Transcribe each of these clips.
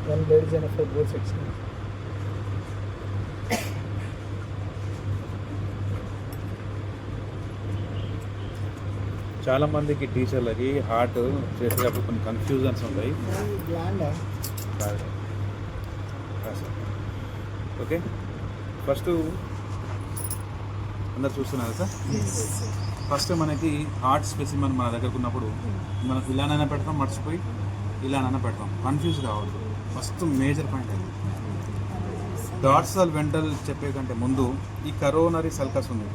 One blade is enough for both sections. చాలా మందికి టీచర్లకి heart చేసేటప్పుడు కొన్ని కన్ఫ్యూజన్స్ ఉంటాయి. ఓకే, ఫస్ట్ అందరు చూస్తున్నారు సార్. ఫస్ట్ మనకి హార్ట్ స్పెసిమన్ మన దగ్గరకు ఉన్నప్పుడు మనం ఇలానైనా పెడతాం, మర్చిపోయి ఇలానైనా పెడతాం, కన్ఫ్యూజ్ కావద్దు. ఫస్ట్ మేజర్ పాయింట్ అది. డార్సల్ వెంట్రల్ చెప్పే కంటే ముందు ఈ కరోనరీ సల్కస్ ఉంది.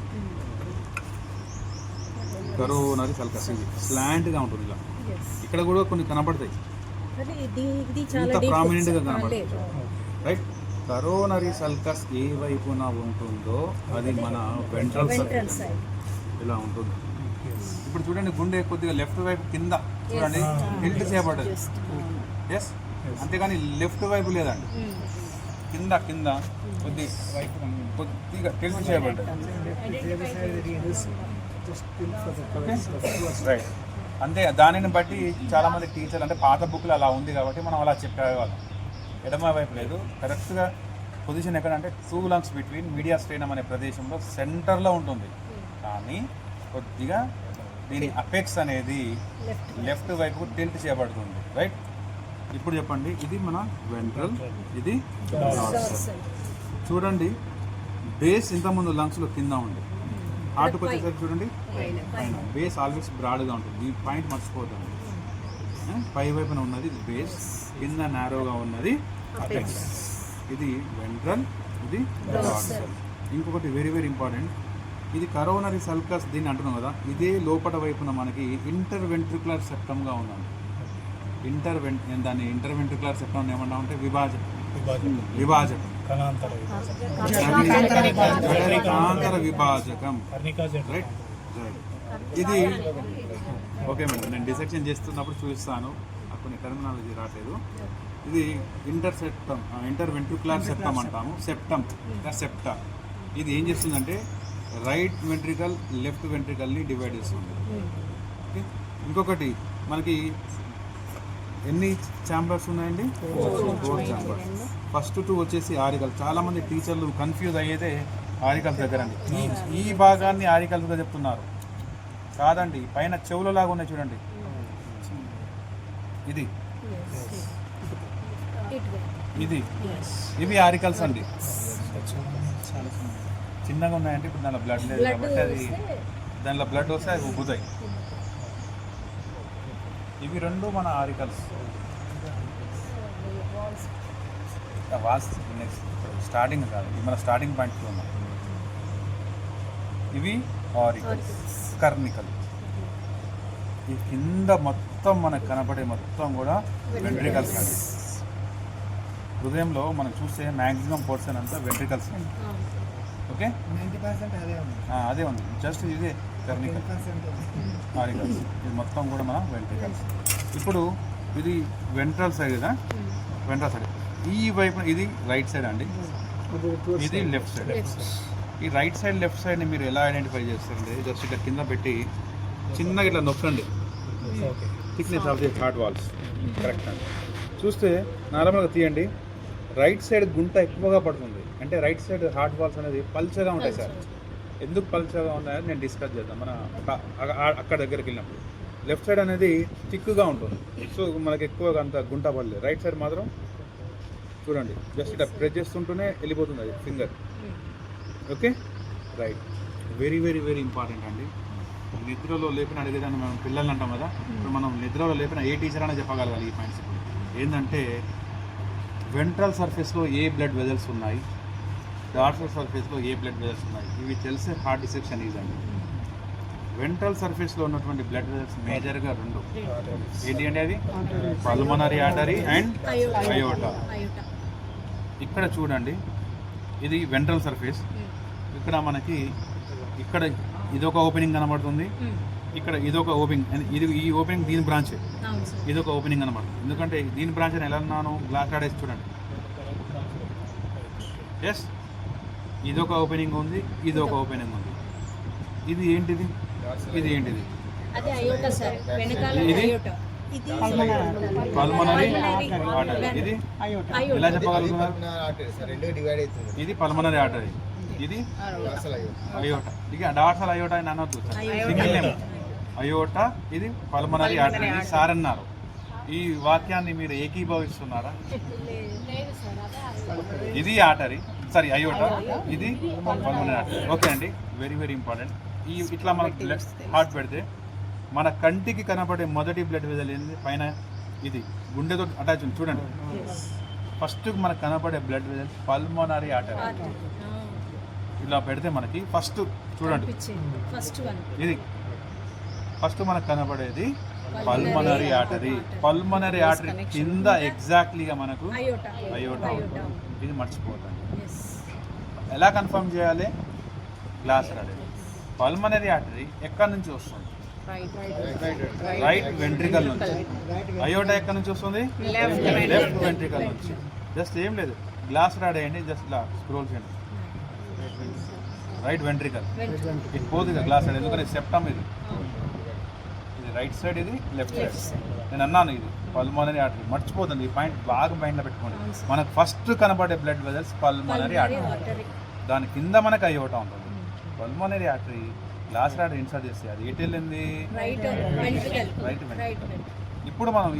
కరోనరీ సల్కస్ ఇది స్లాంట్గా ఉంటుంది. ఇలా ఇక్కడ కూడా కొన్ని కనబడతాయి, ఇంత ప్రామినెంట్గా కనబడతాయి. రైట్, కరోనరీ సల్కస్ ఏ వైపున ఉంటుందో అది మన వెంట్రల్ సల్కస్ ఇలా ఉంటుంది. ఇప్పుడు చూడండి, గుండె కొద్దిగా లెఫ్ట్ వైపు కింద చూడండి టిల్ట్ చేయబడ్డది. ఎస్, అంతేగాని లెఫ్ట్ వైపు లేదండి, కింద కింద కొద్దిగా టిల్ట్ చేయబడ్డది. రైట్, అంతే. దానిని బట్టి చాలామంది టీచర్లు అంటే పాత బుక్లు అలా ఉంది కాబట్టి మనం అలా చెప్పేవాళ్ళం. ఎడమ వైపు లేదు, కరెక్ట్గా పొజిషన్ ఎక్కడంటే 2 lungs బిట్వీన్ మీడియా స్ట్రెయినమ్ అనే ప్రదేశంలో సెంటర్లో ఉంటుంది. కానీ కొద్దిగా దీని అపెక్స్ అనేది లెఫ్ట్ వైపుకు టిల్ట్ చేయబడుతుంది. రైట్, ఇప్పుడు చెప్పండి, ఇది మన వెంట్రల్, ఇది డార్సల్. చూడండి, బేస్ ఇంతకుముందు లంగ్స్లో కింద ఉంది, హార్ట్కి వచ్చేసరికి చూడండి పైన. బేస్ ఆల్వేస్ బ్రాడ్గా ఉంటుంది, ఈ పాయింట్ మర్చిపోతుంది. పై వైపున ఉన్నది ఇది బేస్, కింద నారోగా ఉన్నది అపెక్స్. ఇది వెంట్రల్, ఇది డార్సల్. ఇంకొకటి వెరీ వెరీ ఇంపార్టెంట్, ఇది కరోనరీ సల్కస్ దీన్ని అంటున్నాం కదా, ఇదే లోపల వైపున మనకి ఇంటర్వెంట్రికులర్ సెప్టమ్గా ఉందండి. దాన్ని ఇంటర్వెంట్రికులర్ సెప్టమ్ ఏమన్నా ఉంటే విభాజకం, కణాంతర విభాజకం. రైట్, ఇది ఓకే మేడం, నేను డిసెక్షన్ చేస్తున్నప్పుడు చూపిస్తాను, కొన్ని టెర్మినాలజీ రావట్లేదు. ఇది ఇంటర్వెంట్రికులర్ సెప్టమ్ అంటాము, సెప్టా. ఇది ఏం చేస్తుందంటే రైట్ వెంట్రికల్ లెఫ్ట్ వెంట్రికల్ని డివైడ్ చేస్తుంది. ఓకే, ఇంకొకటి మనకి ఎన్ని ఛాంబర్స్ ఉన్నాయండి? 4 ఛాంబర్స్. ఫస్ట్ 2 వచ్చేసి ఆరికల్. చాలామంది టీచర్లు కన్ఫ్యూజ్ అయ్యేదే ఆరికల్స్ దగ్గర అండి. ఈ భాగాన్ని ఆరికల్స్గా చెప్తున్నారు, కాదండి. పైన చెవుల లాగా ఉన్నాయి చూడండి, ఇది ఇవి ఆరికల్స్ అండి. చిన్నగా ఉన్నాయంటే ఇప్పుడు దానిలో బ్లడ్ లేదు కాబట్టి అది దానిలో బ్లడ్ వస్తే అవి ఉబ్బుతాయి. ఇవి 2 మన ఆరికల్స్. వాల్స్ నెక్స్ట్ స్టార్టింగ్ కాదు, ఇది మన స్టార్టింగ్ పాయింట్కి ఉన్నాం. ఇవి ఆరికల్స్, కర్నికల్. ఈ కింద మొత్తం మనకు కనపడే మొత్తం కూడా వెంట్రికల్స్ అండి. హృదయంలో మనం చూస్తే మ్యాక్సిమం పోర్షన్ అంతా వెంట్రికల్స్. ఓకే, 90% అదే ఉంది. జస్ట్ ఇదే కర్నికల్, ఆరికల్స్. ఇది మొత్తం కూడా మన వెంట్రికల్స్. ఇప్పుడు ఇది వెంట్రల్ సైడ్ కదా, వెంట్రల్ సైడ్. ఈ వైపు ఇది రైట్ సైడ్ అండి, ఇది లెఫ్ట్ సైడ్. ఈ రైట్ సైడ్ లెఫ్ట్ సైడ్ని మీరు ఎలా ఐడెంటిఫై చేస్తారండి? జస్ట్ ఇట్లా కింద పెట్టి చిన్నగా ఇట్లా నొక్కండి, thickness of the heart walls. Correct అండి. చూస్తే నార్మల్గా తీయండి, రైట్ సైడ్ గుంట ఎక్కువగా పడుతుంది. అంటే రైట్ సైడ్ హార్ట్ వాల్స్ అనేది పల్చగా ఉంటాయి సార్. ఎందుకు పల్చగా ఉన్నాయని నేను డిస్కస్ చేద్దాం మన అక్కడ దగ్గరికి వెళ్ళినప్పుడు. లెఫ్ట్ సైడ్ అనేది థిక్గా ఉంటుంది, సో మనకి ఎక్కువగా అంత గుంట పడలేదు. రైట్ సైడ్ మాత్రం చూడండి, జస్ట్ ఇట్లా ప్రెస్ చేస్తుంటూనే వెళ్ళిపోతుంది అది finger. Okay, right. Very very very important అండి. నిద్రలో లేపిన అడిగేదాన్ని మనం పిల్లల్ని అంటాం కదా, ఇప్పుడు మనం నిద్రలో లేపిన ఏ టీచర్ అయినా చెప్పగలగాలి ఈ పాయింట్స్. ఏంటంటే వెంట్రల్ సర్ఫేస్లో ఏ బ్లడ్ వెజల్స్ ఉన్నాయి, డార్సల్ సర్ఫేస్లో ఏ బ్లడ్ వెజల్స్ ఉన్నాయి, ఇవి తెలిసే హార్ట్ డిసెక్షన్ ఈజ్ అండి. వెంట్రల్ సర్ఫేస్లో ఉన్నటువంటి బ్లడ్ వెజల్స్ మేజర్గా 2 ఏంటి అంటే అది పల్మనరీ ఆర్టరీ అండ్ అయోటా. ఇక్కడ చూడండి, ఇది వెంట్రల్ సర్ఫేస్. ఇక్కడ మనకి ఇక్కడ ఇదొక ఓపెనింగ్ కనబడుతుంది, ఇక్కడ ఇదొక ఓపెనింగ్. ఈ ఓపెనింగ్ దీని బ్రాంచ్, ఇదొక ఓపెనింగ్ కనబడుతుంది. ఎందుకంటే దీని బ్రాంచ్ అని ఎలా అన్నాను, గ్లాస్ ఆడేసి చూడండి. ఎస్, ఇదొక ఓపెనింగ్ ఉంది, ఇదొక ఓపెనింగ్ ఉంది. ఇది ఏంటిది, ఇది ఏంటిది, పల్మనరీ ఆర్టరీ. ఇది ఎలా చెప్పగలుగుతున్నారు? ఇది పల్మనరీ ఆర్టరీ, ఇది అయోటా. ఇక డార్సల్ అయోటా అని అనొద్దు, సింగిల్ నేమ్ అయోటా. ఇది పల్మనరీ ఆర్టరీ. ఇది సార్ అన్నారు. ఈ వాక్యాన్ని మీరు ఏకీభవిస్తున్నారా? ఇది ఆర్టరీ, సారీ అయోటా, ఇది పల్మనరీ ఆర్టరీ. ఓకే అండి, వెరీ వెరీ ఇంపార్టెంట్. ఇట్లా మనకు బ్లడ్ హార్ట్ పెడితే మన కంటికి కనపడే మొదటి బ్లడ్ వెజల్ ఏంది? పైన ఇది గుండెతో అటాచ్ ఉంది చూడండి. ఫస్ట్ మనకు కనపడే బ్లడ్ వెజల్ పల్మనరీ ఆర్టరీ. ఇలా పెడితే మనకి ఫస్ట్ చూడండి, ఇది ఫస్ట్ మనకు కనపడేది పల్మనరీ ఆర్టరీ. పల్మనరీ ఆర్టరీ కింద ఎగ్జాక్ట్లీగా మనకు అయోటా ఉంటుంది. ఇది మర్చిపోతాం. ఎలా కన్ఫర్మ్ చేయాలి? Glass rod. పల్మనరీ ఆర్టరీ ఎక్కడి నుంచి వస్తుంది? రైట్ వెంట్రికల్ నుంచి. అయోటా ఎక్కడి నుంచి వస్తుంది? లెఫ్ట్ వెంట్రికల్ నుంచి. జస్ట్ ఏం లేదు, గ్లాస్ రాడ్ వేయండి, జస్ట్ ఇలా స్క్రోల్ చేయండి. రైట్ వెంట్రికల్ ఇది పోదుగా గ్లాస్ రాడ్, ఎందుకంటే సెప్టమ్ ఇది రైట్ సైడ్, ఇది లెఫ్ట్ సైడ్. నేను అన్నాను ఇది పల్మనరీ ఆర్టరీ. మర్చిపోతుంది, ఈ పాయింట్ బాగా మైండ్లో పెట్టుకోండి. మనకు ఫస్ట్ కనబడే బ్లడ్ వెజల్స్ పల్మనరీ ఆర్టరీ, దాని కింద మనకు అయోటా ఉంటుంది. Pulmonary artery glass rod insert చేస్తే అది ఎటు వెళ్ళింది? Right ventricle. ఇప్పుడు మనం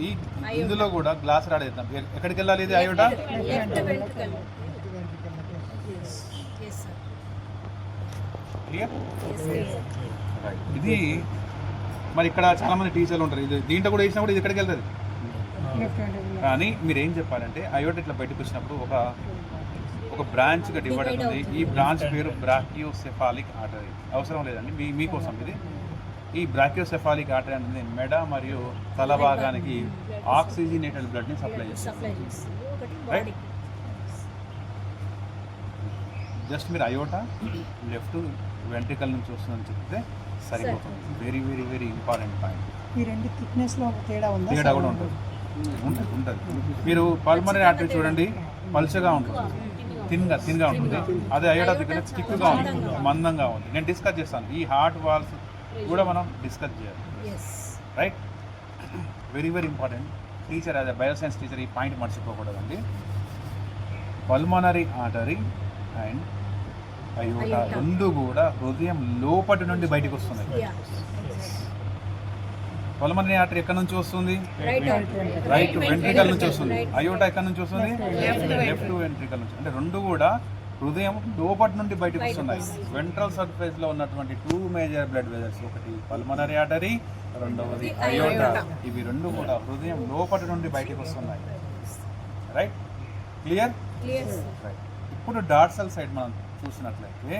ఇందులో కూడా గ్లాస్ రాడ్ వేద్దాం. ఎక్కడికి వెళ్ళాలి? ఇది అయోటా. క్లియర్? రైట్. ఇది మరి ఇక్కడ చాలా మంది టీచర్లు ఉంటారు, ఇది దీంట్లో కూడా వేసినప్పుడు ఇది ఎక్కడికి వెళ్తుంది? కానీ మీరు ఏం చెప్పాలంటే అయోటా ఇట్లా బయటకు వచ్చినప్పుడు ఒక బ్రాంచ్గా డివైడ్ అవుతుంది. ఈ బ్రాంచ్ పేరు బ్రాకియోసెఫాలిక్ ఆర్టరీ. అవసరం లేదండి, మీకోసం ఇది. ఈ బ్రాకియోసెఫాలిక్ ఆర్టరీ అనేది మెడ మరియు తల భాగానికి ఆక్సిజనేటెడ్ బ్లడ్ని సప్లై చేస్తుంది. రైట్. జస్ట్ మీరు అయోటా లెఫ్ట్ వెంట్రికల్ నుంచి వస్తుందని చెప్తే సరిపోతుంది. Very very very important point. ఈ రెండు థిక్నెస్లో తేడా ఉందా? తేడా కూడా ఉంటుంది. మీరు పల్మనరీ ఆర్టరీ చూడండి, పల్చగా ఉంటుంది, థిన్గా ఉంటుంది. అదే అయోటా దగ్గర థిక్గా ఉంటుంది, మందంగా ఉంది. నేను డిస్కస్ చేస్తాను. ఈ హార్ట్ వాల్స్ కూడా మనం డిస్కస్ చేయాలి. Right. Very very important. Teacher as a bioscience teacher ఈ పాయింట్ మర్చిపోకూడదండి. పల్మనరీ ఆర్టరీ అండ్ అయోటా రెండు కూడా హృదయం లోపటి నుండి బయటకు వస్తున్నాయి. పల్మనరీ ఆర్టరీ ఎక్కడి నుంచి వస్తుంది? రైట్ వెంట్రికల్ నుంచి వస్తుంది. అయోటా ఎక్కడి నుంచి వస్తుంది? లెఫ్ట్ వెంట్రికల్ నుంచి. అంటే రెండు కూడా హృదయం లోపటి నుండి బయటకు వస్తున్నాయి. వెంట్రల్ సర్ఫేస్ లో ఉన్నటువంటి 2 మేజర్ బ్లడ్ వెజల్స్, ఒకటి పల్మనరీ ఆర్టరీ, రెండవది అయోటా. ఇవి రెండు కూడా హృదయం లోపటి నుండి బయటకు వస్తున్నాయి. రైట్. క్లియర్? రైట్. ఇప్పుడు డార్సల్ సైడ్ మనం చూసినట్లయితే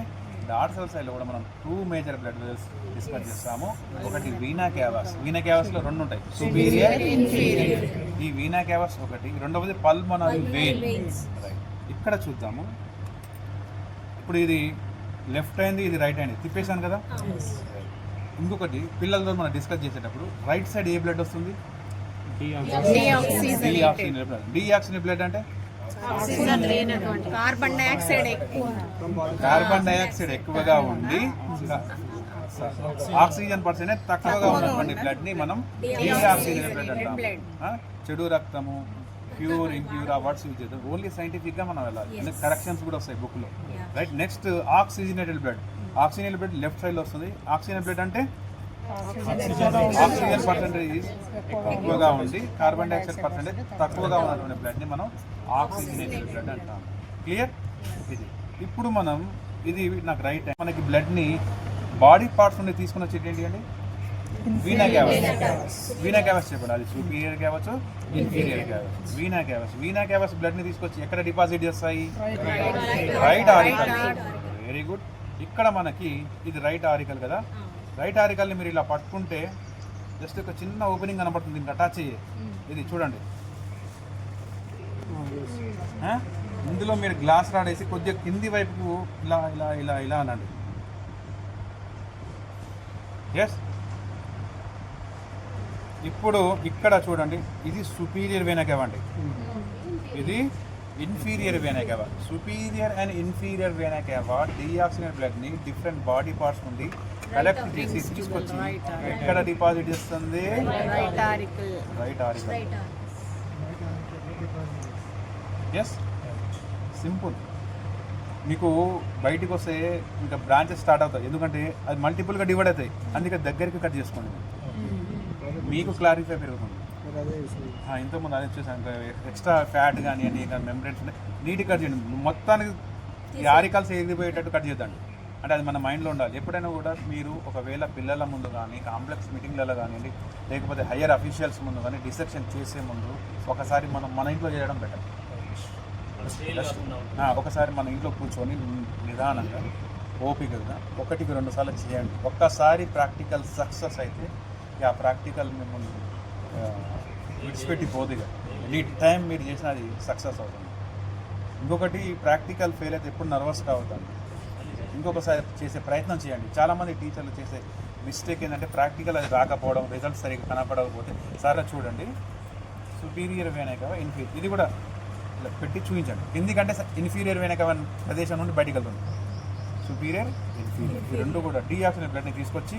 డార్సల్ సైడ్లో కూడా మనం 2 మేజర్ బ్లడ్ వెజల్స్ డిస్కస్ చేస్తాము. ఒకటి వీనా క్యావాస్. వీనా క్యావాస్లో 2 ఉంటాయి, సుపీరియర్, ఇన్ఫీరియర్. ఈ వీనా క్యావాస్ ఒకటి, రెండవది పల్మనరీ వెయిన్. రైట్. ఇక్కడ చూద్దాము. ఇప్పుడు ఇది లెఫ్ట్ అయింది, ఇది రైట్ అయింది, తిప్పేశాను కదా. ఇంకొకటి పిల్లలతో మనం డిస్కస్ చేసేటప్పుడు రైట్ సైడ్ ఏ బ్లడ్ వస్తుంది? Deoxygenated blood. డిఆక్సిజనేటెడ్ బ్లడ్ అంటే కార్బన్ డైఆక్సైడ్ ఎక్కువగా ఉండి ఆక్సిజన్ పర్సెంటేజ్ తక్కువగా ఉన్నటువంటి బ్లడ్ ని మనం డిఆక్సిజనేటెడ్ బ్లడ్ అంటాం. చెడు రక్తము, ప్యూర్ ఇంప్యూర్, ఆ వర్డ్స్ యూజ్ చేద్దాం. ఓన్లీ సైంటిఫిక్ గా మనం వెళ్ళాలి, కరెక్షన్స్ కూడా వస్తాయి బుక్ లో. Right. Next oxygenated blood. Oxygenated blood left side లో వస్తుంది. ఆక్సిజన్ బ్లడ్ అంటే ఆక్సిజన్ పర్సెంటేజ్ ఎక్కువగా ఉంది, కార్బన్ డైఆక్సైడ్ పర్సెంటేజ్ తక్కువగా ఉన్నటువంటి బ్లడ్ని మనం ఆక్సిజనేటెడ్ బ్లడ్ అంటాం. క్లియర్? ఇది ఇప్పుడు మనం ఇది నాకు రైట్. మనకి బ్లడ్ని బాడీ పార్ట్స్ నుండి తీసుకుని వచ్చేది ఏంటి అండి? వీనా క్యావస్. వీనా క్యావస్ చెప్పండి, అది సుపీరియర్ కావచ్చు, ఇన్ఫీరియర్ కావచ్చు. వీనా క్యావస్. వీనా క్యావస్ బ్లడ్ని తీసుకొచ్చి ఎక్కడ డిపాజిట్ చేస్తాయి? Right auricle. Very good. ఇక్కడ మనకి ఇది రైట్ ఆరికల్ కదా. రైట్ ఆరికల్ని మీరు ఇలా పట్టుకుంటే జస్ట్ ఒక చిన్న ఓపెనింగ్ కనబడుతుంది, దీనికి అటాచ్ అయ్యే. ఇది చూడండి, ఇందులో మీరు గ్లాస్ రాడ్ వేసి కొద్దిగా కింది వైపుకు ఇలా ఇలా ఇలా ఇలా అనండి. ఎస్. ఇప్పుడు ఇక్కడ చూడండి, ఇది సుపీరియర్ వేనా కేవా అండి, ఇది inferior vena cava. Superior and inferior vena cava deoxygenated బ్లడ్ని డిఫరెంట్ బాడీ పార్ట్స్ నుండి కలెక్ట్ చేసి తీసుకొచ్చి ఎక్కడ డిపాజిట్ చేస్తుంది? Right auricle. Yes, simple. మీకు బయటికి వస్తే ఇంకా బ్రాంచెస్ స్టార్ట్ అవుతాయి, ఎందుకంటే అది మల్టిపుల్గా డివైడ్ అవుతాయి. అందుకే దగ్గరికి కట్ చేసుకోండి, మీకు క్లారిఫై పెరుగుతుంది. ఇంతకుముందు అదే చూసాను, ఇంకా ఎక్స్ట్రా ఫ్యాట్ కానీ అని మెంబ్రెన్స్ నీట్గా కట్ చేయండి. మొత్తానికి ఈ ఆరికల్స్ ఎగిరిపోయేటట్టు కట్ చేద్దండి. అంటే అది మన మైండ్లో ఉండాలి. ఎప్పుడైనా కూడా మీరు ఒకవేళ పిల్లల ముందు కానీ, కాంప్లెక్స్ మీటింగ్లలో కానివ్వండి, లేకపోతే హయ్యర్ అఫీషియల్స్ ముందు కానీ డిసెక్షన్ చేసే ముందు ఒకసారి మనం మన ఇంట్లో చేయడం బెటర్. ఒకసారి మన ఇంట్లో కూర్చొని నిదానంగా ఓపికగా 1-2 సార్లు చేయండి. ఒక్కసారి ప్రాక్టికల్ సక్సెస్ అయితే ఆ ప్రాక్టికల్ మిమ్మల్ని విడిచిపెట్టి పోదుగా ఎనీ టైం మీరు చేసిన అది సక్సెస్ అవుతుంది. ఇంకొకటి ప్రాక్టికల్ ఫెయిల్ అయితే ఎప్పుడు నర్వస్ కావద్దండి, ఇంకొకసారి చేసే ప్రయత్నం చేయండి. చాలామంది టీచర్లు చేసే మిస్టేక్ ఏంటంటే ప్రాక్టికల్ అది రాకపోవడం, రిజల్ట్స్ సరిగ్గా కనపడకపోతే సార్ చూడండి సుపీరియర్ వేనే కదా ఇన్ఫీరియర్, ఇది కూడా ఇలా పెట్టి చూపించండి. ఎందుకంటే ఇన్ఫీరియర్ వేనే కదా ప్రదేశం నుండి బయటికి వెళ్తుంది. సుపీరియర్, ఇన్ఫీరియర్ ఈ రెండు కూడా డీఆక్సిజన్ బ్లడ్ని తీసుకొచ్చి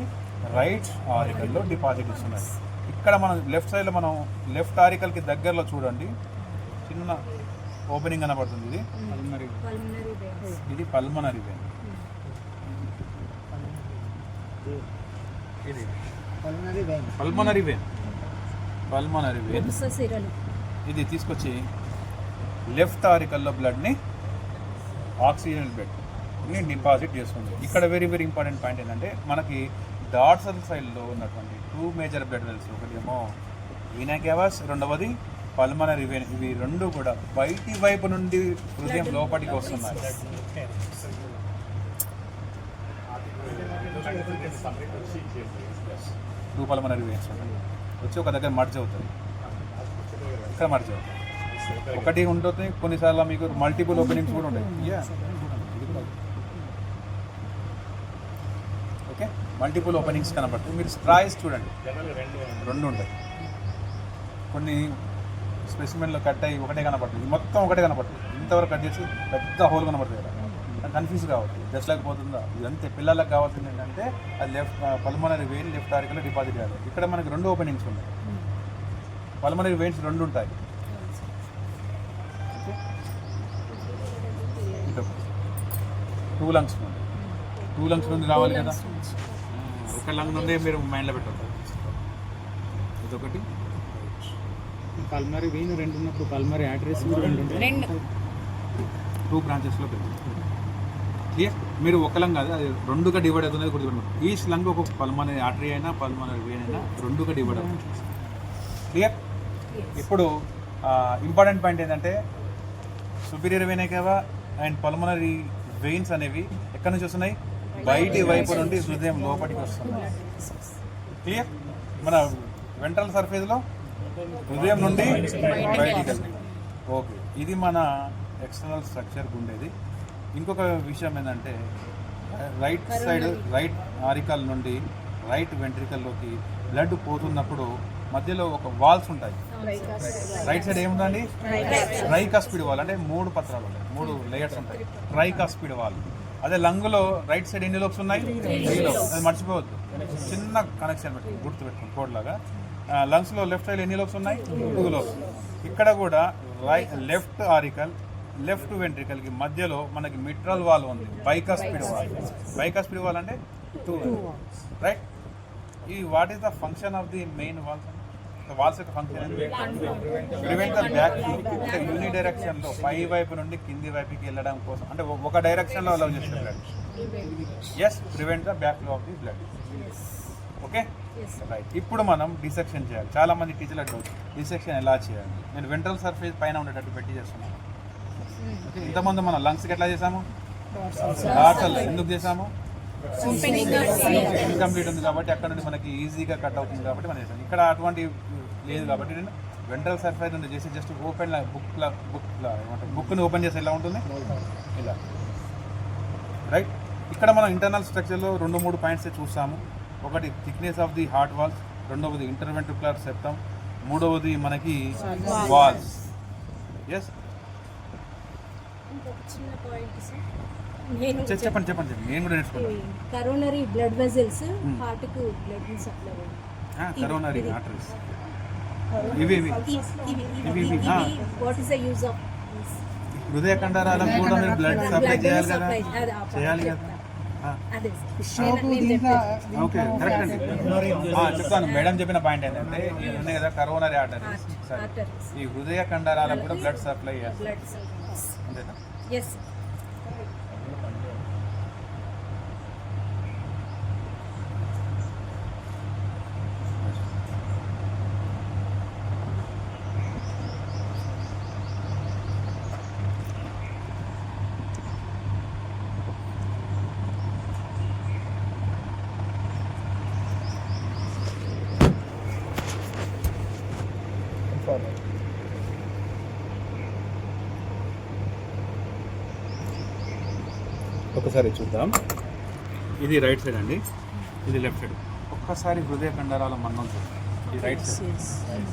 రైట్ ఆరికల్లో డిపాజిట్ ఇస్తున్నాయి. ఇక్కడ మనం లెఫ్ట్ సైడ్లో మనం లెఫ్ట్ ఆరికల్కి దగ్గరలో చూడండి చిన్న ఓపెనింగ్ కనబడుతుంది. ఇది పల్మనరీ వెయిన్. ఇది పల్మనరీ వెయిన్. ఇది తీసుకొచ్చి లెఫ్ట్ ఆరికల్లో బ్లడ్ని ఆక్సిజన్ బ్లడ్ని డిపాజిట్ చేస్తుంది. ఇక్కడ వెరీ వెరీ ఇంపార్టెంట్ పాయింట్ ఏంటంటే మనకి డార్సల్ సైడ్లో ఉన్నటువంటి 2 మేజర్ బ్లడ్ వెల్స్, ఒకటేమో వీనా కేవాస్, రెండవది పల్మనరీ వెయిన్. ఇవి రెండు కూడా బయటి వైపు నుండి హృదయం లోపలికి వస్తున్నాయి. 2 పల్మనరీ వెయిన్స్ వచ్చి ఒక దగ్గర మర్జ్ అవుతుంది, ఇక్కడ మర్జ్ అవుతుంది. ఒకటి ఉంటుంది, కొన్నిసార్లు మీకు మల్టిపుల్ ఓపెనింగ్స్ కూడా ఉంటాయి. ఓకే, మల్టిపుల్ ఓపెనింగ్స్ కనబడుతుంది. మీరు స్ట్రాయిస్ చూడండి, 2 ఉంటాయి. కొన్ని స్పెసిమెన్లో కట్ అయ్యి ఒకటే కనపడుతుంది, మొత్తం ఒకటే కనపడుతుంది. ఇంతవరకు కట్ చేసి పెద్ద హోల్ కనపడుతుంది కదా, కన్ఫ్యూజ్ కావచ్చు. జస్ట్ లేకపోతుందా ఇదంతే. పిల్లలకు కావాల్సింది ఏంటంటే అది లెఫ్ట్ పల్మనరీ వెయిన్ లెఫ్ట్ ఆరికల్లో డిపాజిట్ చేయాలి. ఇక్కడ మనకి 2 ఓపెనింగ్స్ ఉన్నాయి, పల్మనరీ వెయిన్స్ 2 ఉంటాయి. ఓకే, 2 లంగ్స్ నుండి 2 లంగ్స్ నుండి రావాలి కదా. ఒక లంగ్ నుండి మీరు మైండ్లో పెట్టాలి. ఇదొకటి పల్మరీ వెయిన్ 2 ఉన్నప్పుడు పల్మరీ ఆర్టరీస్ కూడా 2 ఉంటాయి. 2 బ్రాంచెస్లో పెరుగుతుంది. క్లియర్? మీరు ఒక లంగ్ కాదు, అది 2గా డివైడ్ అవుతుంది గుర్తుపెట్టుకోండి. ఈచ్ లంగ్ ఒక పల్మనరీ ఆర్టరీ అయినా పల్మనరీ వెయిన్ అయినా 2గా డివైడ్ అవుతుంది. క్లియర్? ఇప్పుడు ఇంపార్టెంట్ పాయింట్ ఏంటంటే superior vein cava and pulmonary veins అనేవి ఎక్కడి నుంచి వస్తున్నాయి? బయటి వైపు నుండి హృదయం లోపలికి వస్తున్నాయి. క్లియర్? మన వెంట్రల్ సర్ఫేస్లో హృదయం నుండి బయటికి వెళ్తాయి. ఓకే, ఇది మన ఎక్స్టర్నల్ స్ట్రక్చర్ ఉండేది. ఇంకొక విషయం ఏంటంటే రైట్ సైడ్ రైట్ ఆరికల్ నుండి రైట్ వెంట్రికల్లోకి బ్లడ్ పోతున్నప్పుడు మధ్యలో ఒక వాల్స్ ఉంటాయి. రైట్ సైడ్ ఏముందండి? ట్రైకాస్పిడ్ వాల్, అంటే 3 పత్రాలు ఉంటాయి, 3 లేయర్స్ ఉంటాయి. Tricuspid wall. అదే లంగ్లో రైట్ సైడ్ ఎన్ని లోబ్స్ ఉన్నాయి? 3 లోబ్స్. అది మర్చిపోవద్దు, చిన్న కనెక్షన్ పెట్టుకుని గుర్తుపెట్టుకుని కోడ్ లాగా. లంగ్స్లో లెఫ్ట్ సైడ్ ఎన్ని లోబ్స్ ఉన్నాయి? 2 లోబ్స్. ఇక్కడ కూడా లెఫ్ట్ ఆరికల్ లెఫ్ట్ వెంట్రికల్కి మధ్యలో మనకి మిట్రల్ వాల్ ఉంది, బైకాస్పిడ్ వాల్. బైకాస్పిడ్ వాల్ అంటే 2, రైట్? ఈ what is the function of the main valves? Valves యొక్క function prevent the back flow. అంటే యూని డైరెక్షన్లో పై వైపు నుండి కింది వైపుకి వెళ్ళడం కోసం, అంటే ఒక డైరెక్షన్లో అలౌ చేసే blood. Yes, prevent the back flow of the blood. Okay, right. ఇప్పుడు మనం డిసెక్షన్ చేయాలి. చాలామంది టీచర్లు అడగవచ్చు డిసెక్షన్ ఎలా చేయాలి. నేను వెంట్రల్ సర్ఫేస్ పైన ఉండేటట్టు పెట్టి చేస్తున్నాను. ఓకే, ఇంతకుముందు మనం లంగ్స్కి ఎట్లా చేసాము? డార్సల్. ఎందుకు చేసాము? ఇన్కంప్లీట్ ఉంది కాబట్టి అక్కడ నుండి మనకి ఈజీగా కట్ అవుతుంది కాబట్టి మనం చేసాం. ఇక్కడ అటువంటి లేదు కాబట్టి నేను వెంట్రల్ సర్ఫేస్ నుండి చేసి జస్ట్ ఓపెన్ బుక్ని ఓపెన్ చేసి ఎలా ఉంటుంది ఇలా, రైట్? ఇక్కడ మనం ఇంటర్నల్ స్ట్రక్చర్లో 2-3 పాయింట్స్ చూస్తాము. ఒకటి thickness of the heart walls, రెండవది ఇంటర్వెంట్రికులర్ సెప్టమ్, మూడవది మనకి వాల్స్. ఎస్, ఇంకొక చిన్న పాయింట్ సార్, నేను చెప్పండి నేను కూడా నేర్చుకున్నాను. కరోనరీ బ్లడ్ వెజల్స్ హార్ట్కు బ్లడ్ సప్లై. కరోనరీ ఆర్టరీస్ ఇవి what is the use of హృదయ కండరాలకు కూడా మీరు బ్లడ్ సప్లై చేయాలి కదా, చేయాలి కదా. అదే ఓకే కరెక్ట్ అండి. చెప్తాను మేడం చెప్పిన పాయింట్ ఏంటంటే ఇవి ఉన్నాయి కదా కరోనరీ ఆర్టరీస్, ఈ హృదయ కండరాలకు కూడా బ్లడ్ సప్లై చేయాలి బ్లడ్ సప్లై. అంతేనా? ఎస్. ఒకసారి చూద్దాం. ఇది రైట్ సైడ్ అండి, ఇది లెఫ్ట్ సైడ్. ఒక్కసారి హృదయ కండరాల మందం చూద్దాం. ఈ రైట్ సైడ్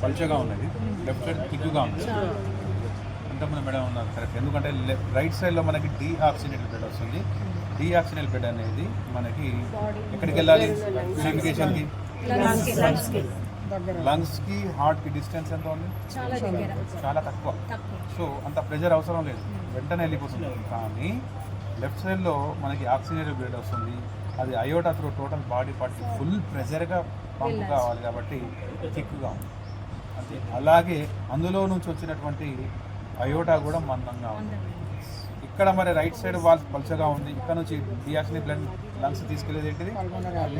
పల్చగా ఉన్నది, లెఫ్ట్ సైడ్ థిక్గా ఉంది. ఇంతకుముందు మేడం ఉన్నారు కరెక్ట్. ఎందుకంటే రైట్ సైడ్లో మనకి డీఆక్సిజనేటెడ్ బ్లడ్ వస్తుంది. డీఆక్సిజనేటెడ్ బ్లడ్ అనేది మనకి ఎక్కడికి వెళ్ళాలి? ప్యూరిఫికేషన్కి, లంగ్స్కి, హార్ట్కి డిస్టెన్స్ ఎంత ఉంది? చాలా తక్కువ. సో అంత ప్రెషర్ అవసరం లేదు, వెంటనే వెళ్ళిపోతుంది. కానీ లెఫ్ట్ సైడ్లో మనకి ఆక్సిజనేటెడ్ బ్లడ్ వస్తుంది. అది అయోటా త్రూ టోటల్ బాడీ పార్ట్కి ఫుల్ ప్రెషర్గా పంపు కావాలి కాబట్టి థిక్గా ఉంది అంతే. అలాగే అందులో నుంచి వచ్చినటువంటి అయోటా కూడా మందంగా ఉంది. ఇక్కడ మరి రైట్ సైడ్ వాల్ పల్చగా ఉంది. ఇక్కడ నుంచి డియాక్సిజనేటెడ్ బ్లడ్ లంగ్స్ తీసుకెళ్ళేది ఏంటిది?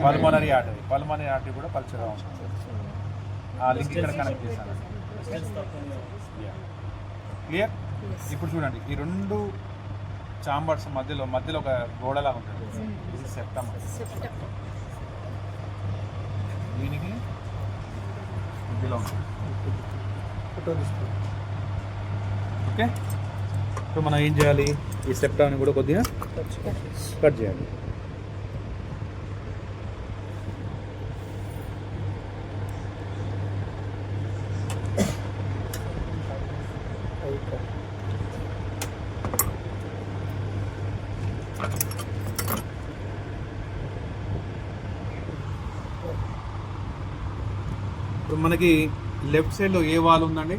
Pulmonary artery. పల్మనరీ ఆర్టరీ కూడా పల్చగా ఉంది. ఆ లింక్ ఇక్కడ కనెక్ట్ చేశాను. క్లియర్? ఇప్పుడు చూడండి, ఈ రెండు చాంబర్స్ మధ్యలో ఒక గోడలా ఉంటుంది. ఇది సెప్టమ్. దీనికి మధ్యలో ఉంటుంది. ఓకే, సో మనం ఏం చేయాలి? ఈ సెప్టమ్ని కూడా కొద్దిగా కట్ చేయాలి. ఇప్పుడు మనకి లెఫ్ట్ సైడ్లో ఏ వాల్ ఉందండి?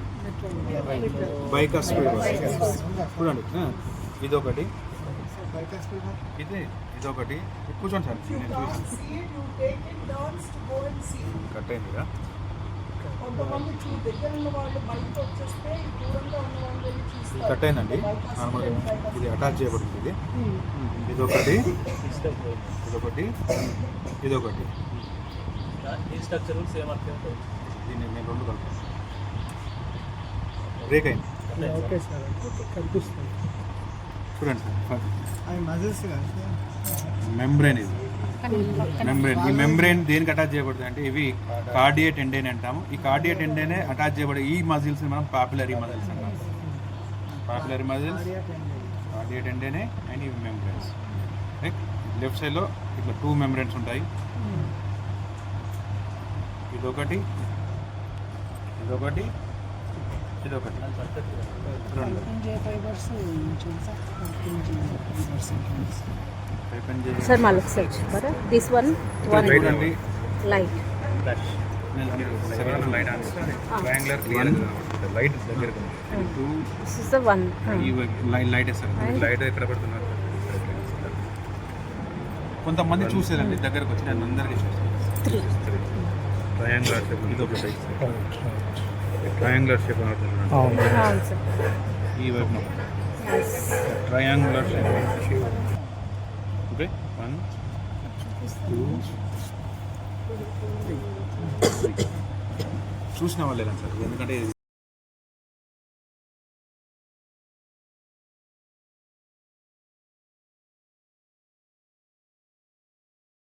బైకాస్పిడ్ వాల్. చూడండి, ఇదొకటి, ఇదొకటి. కూర్చోండి సార్, నేను కట్ అయింది కదా. కట్ అయిందండి నార్మల్గా. ఇది అటాచ్ చేయబడింది. ఇది ఇదొకటి, ఇదొకటి. దీన్ని నేను రెండు కలుపుతాను. బ్రేక్ అయింది. చూడండి సార్, మెంబ్రెయిన్. ఇది మెంబ్రెయిన్. ఈ మెంబ్రెయిన్ దేనికి అటాచ్ చేయబడుతుంది అంటే ఇవి కార్డియా టెండెన్ అంటాము. ఈ కార్డియా టెండెనే అటాచ్ చేయబడే ఈ మజిల్స్ మనం పాపులరీ మజిల్స్ అంటాం. పాపులరీ మజిల్స్, కార్డియా టెండెనే అండ్ ఇవి మెంబ్రెయిన్స్. లెఫ్ట్ సైడ్లో ఇట్లా 2 మెంబ్రెయిన్స్ ఉంటాయి. ఇదొకటి, రెండు. సార్ మళ్ళీ search for this one right అండి. లైట్ ట్రయాంగులర్ క్లియర్ లైట్ దగ్గర this is the one. Light sir, light ఎక్కడ పెడుతున్నారు? కొంతమంది చూసేదండి దగ్గరకు వచ్చి, నేను అందరికీ చూసాను. ట్రయాంగులర్ షేప్, ఇదొకటి ట్రయాంగులర్ షేప్ అవుతుంది. ఈ వైపు ట్రయాంగులర్ షేప్. ఓకే, 1 2 3 చూసిన వాళ్ళేనా సార్? ఎందుకంటే